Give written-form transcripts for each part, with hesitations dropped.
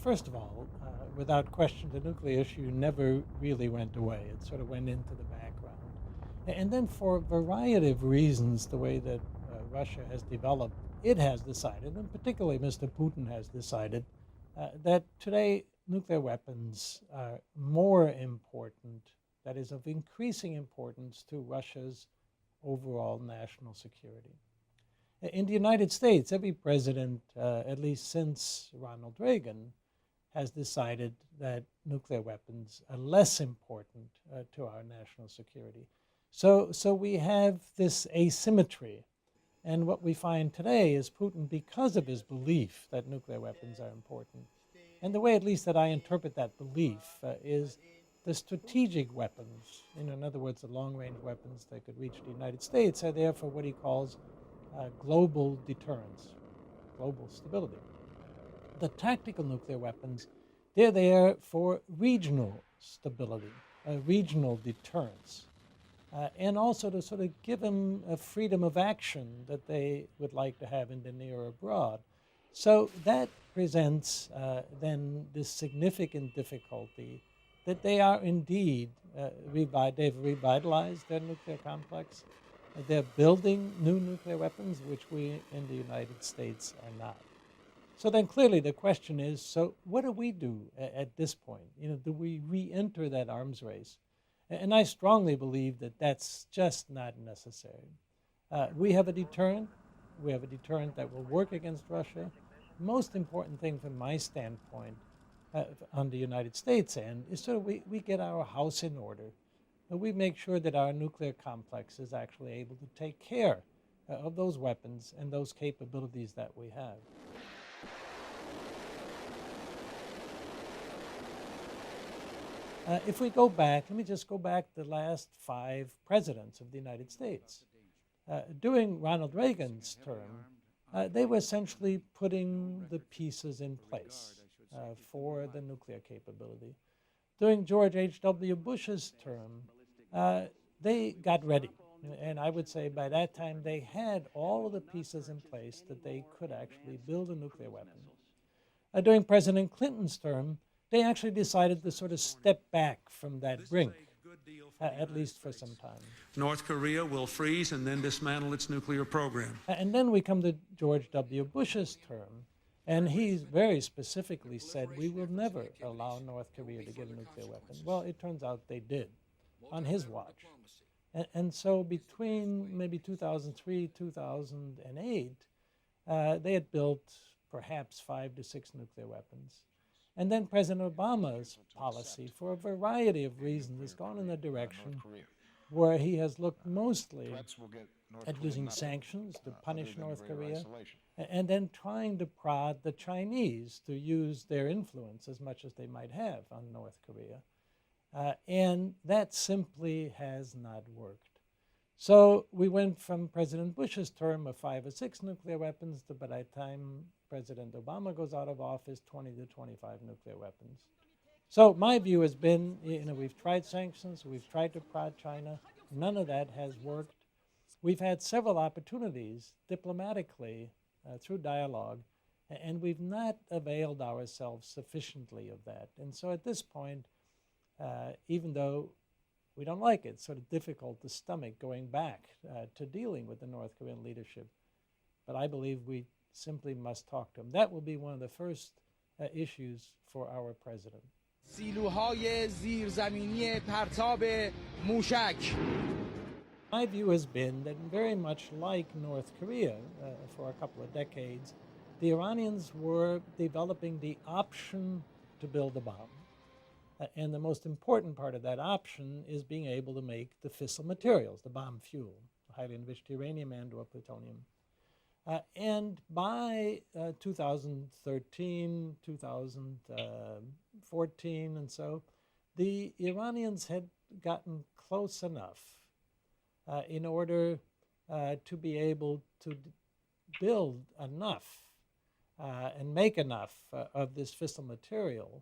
First of all, without question, the nuclear issue never really went away. It sort of went into the background. And then, for a variety of reasons, the way that Russia has developed, it has decided, and particularly Mr. Putin has decided, that today nuclear weapons are more important, that is, of increasing importance to Russia's overall national security. In the United States, every president, at least since Ronald Reagan, has decided that nuclear weapons are less important to our national security. So we have this asymmetry. And what we find today is Putin, because of his belief that nuclear weapons are important, and the way at least that I interpret that belief is the strategic weapons, in other words, the long-range weapons that could reach the United States, are there for what he calls global deterrence, global stability. The tactical nuclear weapons, they're there for regional stability, regional deterrence, and also to sort of give them a freedom of action that they would like to have in the near or abroad. So that presents then this significant difficulty that they are indeed, they've revitalized their nuclear complex. They're building new nuclear weapons, which we in the United States are not. So then clearly the question is, so what do we do at this point? Do we re-enter that arms race? And I strongly believe that that's just not necessary. We have a deterrent. We have a deterrent that will work against Russia. Most important thing from my standpoint on the United States end is sort of we get our house in order. We make sure that our nuclear complex is actually able to take care of those weapons and those capabilities that we have. If we go back, let me just go back the last 5 presidents of the United States. During Ronald Reagan's term, they were essentially putting the pieces in place for the nuclear capability. During George H.W. Bush's term, they got ready. And I would say by that time they had all of the pieces in place that they could actually build a nuclear weapon. During President Clinton's term, they actually decided to sort of step back from that brink, at least for some time. North Korea will freeze and then dismantle its nuclear program. And then we come to George W. Bush's term, and he very specifically said, we will never allow North Korea to get a nuclear weapon. Well, it turns out they did, on his watch. And so between maybe 2003, 2008, they had built perhaps 5 to 6 nuclear weapons. And then President Obama's policy, for a variety of reasons, has gone in a direction where he has looked mostly at using sanctions to punish North Korea, and then trying to prod the Chinese to use their influence as much as they might have on North Korea. And that simply has not worked. So we went from President Bush's term of 5 or 6 nuclear weapons to, by the time President Obama goes out of office, 20 to 25 nuclear weapons. So my view has been, we've tried sanctions, we've tried to prod China. None of that has worked. We've had several opportunities diplomatically through dialogue, and we've not availed ourselves sufficiently of that. And so at this point, even though we don't like it, it's sort of difficult to stomach going back to dealing with the North Korean leadership. But I believe we simply must talk to them. That will be one of the first issues for our president. سیلوهای زیرزمینی پرتاب موشک. My view has been that very much like North Korea for a couple of decades, the Iranians were developing the option to build a bomb. And the most important part of that option is being able to make the fissile materials, the bomb fuel, highly enriched uranium and or plutonium. And by 2013, 2014, and so, the Iranians had gotten close enough in order to be able to build enough and make enough of this fissile material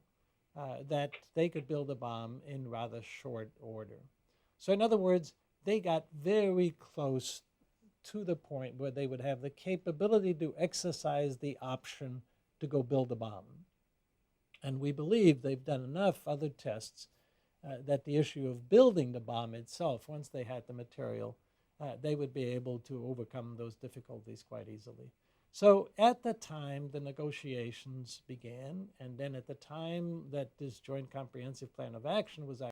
that they could build a bomb in rather short order. So in other words, they got very close to the point where they would have the capability to exercise the option to go build a bomb. And we believe they've done enough other tests that the issue of building the bomb itself, once they had the material, they would be able to overcome those difficulties quite easily. So at the time the negotiations began, and then at the time that this Joint Comprehensive Plan of Action was